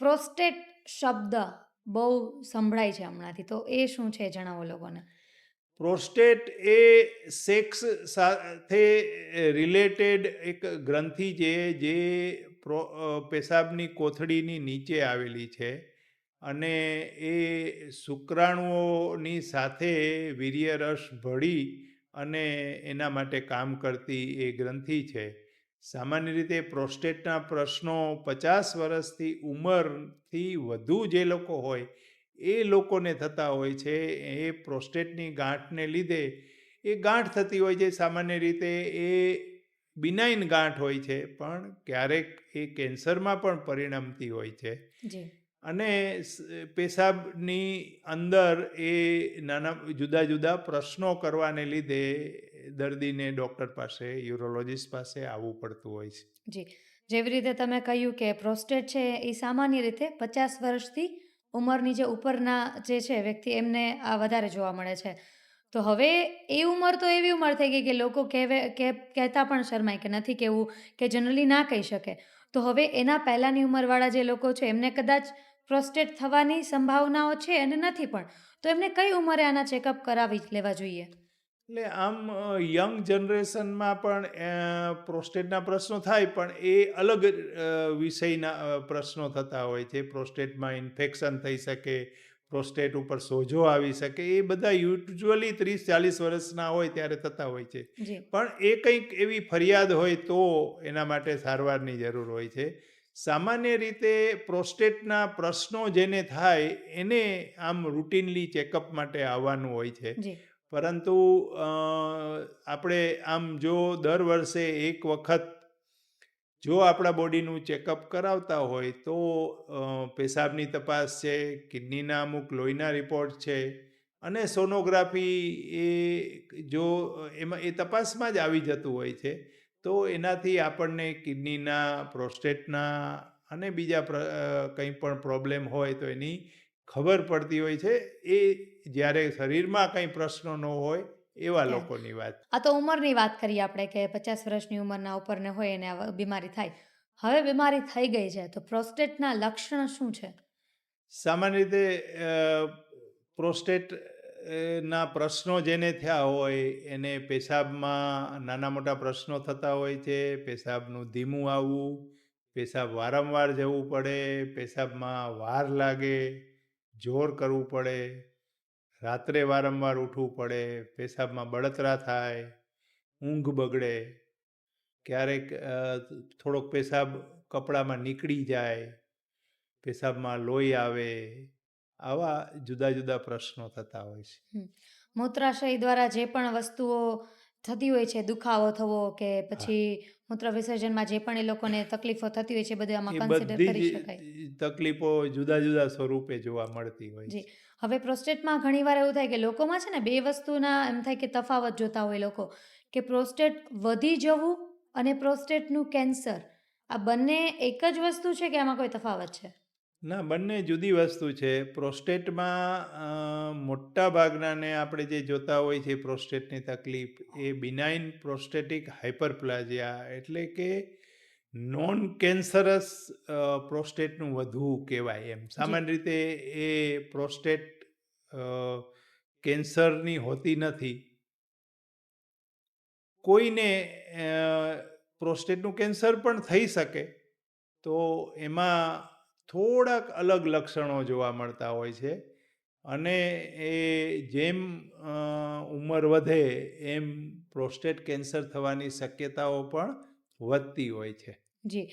Prostate શબ્દ બહુ સંભળાય છે હમણાંથી, તો એ શું છે જણાવો લોકોને. પ્રોસ્ટેટ એ સેક્સ સાથે રિલેટેડ એક ગ્રંથિ છે જે પેશાબની કોથળીની નીચે આવેલી છે અને એ શુક્રાણુઓની સાથે વીર્યરસ ભળી અને એના માટે કામ કરતી એ ગ્રંથિ છે. સામાન્ય રીતે પ્રોસ્ટેટના પ્રશ્નો 50 વર્ષથી ઉંમરથી વધુ જે લોકો હોય એ લોકોને થતા હોય છે. એ પ્રોસ્ટેટની ગાંઠને લીધે એ ગાંઠ થતી હોય છે. સામાન્ય રીતે એ બિનાઇન ગાંઠ હોય છે, પણ ક્યારેક એ કેન્સરમાં પણ પરિણમતી હોય છે. જી. અને પેશાબની અંદર એ નાના જુદા જુદા પ્રશ્નો કરવાને લીધે દર્દીને ડૉક્ટર પાસે, યુરોલોજિસ્ટ પાસે આવવું પડતું હોય છે. જી. જેવી રીતે તમે કહ્યું કે પ્રોસ્ટેટ છે એ સામાન્ય રીતે 50 વર્ષથી ઉંમરની જે ઉપરના જે છે વ્યક્તિ એમને આ વધારે જોવા મળે છે. તો હવે એ ઉંમર તો એવી ઉંમર થઈ ગઈ કે લોકો કહેતા પણ શરમાય કે નથી કહેવું, કે જનરલી ના કહી શકે. તો હવે એના પહેલાંની ઉંમરવાળા જે લોકો છે એમને કદાચ પ્રોસ્ટેટ થવાની સંભાવનાઓ છે અને નથી પણ. તો એમને કઈ ઉંમરે આના ચેકઅપ કરાવી લેવા જોઈએ? એટલે આમ યંગ જનરેશનમાં પણ પ્રોસ્ટેટના પ્રશ્નો થાય, પણ એ અલગ વિષયના પ્રશ્નો થતા હોય છે. પ્રોસ્ટેટમાં ઇન્ફેક્શન થઈ શકે, પ્રોસ્ટેટ ઉપર સોજો આવી શકે, એ બધા યુઝ્યુઅલી 30-40 વર્ષના હોય ત્યારે થતા હોય છે. જી. પણ એ કંઈક એવી ફરિયાદ હોય તો એના માટે સારવારની જરૂર હોય છે. સામાન્ય રીતે પ્રોસ્ટેટના પ્રશ્નો જેને થાય એને આમ રૂટીનલી ચેકઅપ માટે આવવાનું હોય છે. જી. પરંતુ આપણે આમ જો દર વર્ષે એક વખત જો આપણા બોડીનું ચેકઅપ કરાવતા હોય તો પેશાબની તપાસ છે, કિડનીના અમુક લોહીના રિપોર્ટ છે અને સોનોગ્રાફી, એ જો એમાં એ તપાસમાં જ આવી જતું હોય છે. તો એનાથી આપણને કિડનીના, પ્રોસ્ટેટના અને બીજા કંઈ પણ પ્રોબ્લેમ હોય તો એની ખબર પડતી હોય છે. એ જ્યારે શરીરમાં કંઈ પ્રશ્નો ન હોય એવા ત્યારે લોકોની વાત. આ તો ઉંમરની વાત કરીએ આપણે કે 50 વર્ષની ઉંમરના ઉપરને હોય એને આ બીમારી થાય. હવે બીમારી થઈ ગઈ છે તો પ્રોસ્ટેટના લક્ષણ શું છે? સામાન્ય રીતે પ્રોસ્ટેટ ના પ્રશ્નો જેને થયા હોય એને પેશાબમાં નાના મોટા પ્રશ્નો થતા હોય છે. પેશાબનું ધીમું આવવું, પેશાબ વારંવાર જવું પડે, પેશાબમાં વાર લાગે, જોર કરવું પડે, રાત્રે વારંવાર ઉઠવું પડે, પેશાબમાં બળતરા થાય, ઊંઘ બગડે, ક્યારેક થોડોક પેશાબ કપડામાં નીકળી જાય, પેશાબમાં લોહી આવે, આવા જુદા જુદા પ્રશ્નો થતા હોય છે. મૂત્રાશય દ્વારા જે પણ વસ્તુઓ થતી હોય છે, દુખાવો થવો કે હા, પછી મૂત્ર વિસર્જનમાં જે પણ એ લોકોને તકલીફો થતી હોય છે, બધું આમાં એ કન્સિડર બધી કરી જ શકાય. તકલીફો જુદા જુદા સ્વરૂપે જોવા મળતી હોય જી. છે. હવે પ્રોસ્ટેટમાં ઘણીવાર એવું થાય કે લોકોમાં છે ને બે વસ્તુના એમ થાય કે તફાવત જોતા હોય લોકો, કે પ્રોસ્ટેટ વધી જવું અને પ્રોસ્ટેટનું કેન્સર, આ બંને એક જ વસ્તુ છે કે આમાં કોઈ તફાવત છે? ના, બંને જુદી વસ્તુ છે. પ્રોસ્ટેટમાં મોટા ભાગનાને આપણે જે જોતા હોય છે પ્રોસ્ટેટની તકલીફ, એ બિનાઇન પ્રોસ્ટેટિક હાઇપરપ્લાઝિયા એટલે કે નોન કેન્સરસ પ્રોસ્ટેટનું વધવું કહેવાય. એમ જી. સામાન્ય રીતે એ પ્રોસ્ટેટ કેન્સરની હોતી નથી. કોઈને પ્રોસ્ટેટનું કેન્સર પણ થઈ શકે, તો એમાં થોડાક અલગ લક્ષણો જોવા મળતા હોય છે. અને એ જેમ ઉંમર વધે એમ પ્રોસ્ટેટ કેન્સર થવાની શક્યતાઓ પણ વધતી હોય છે. જી.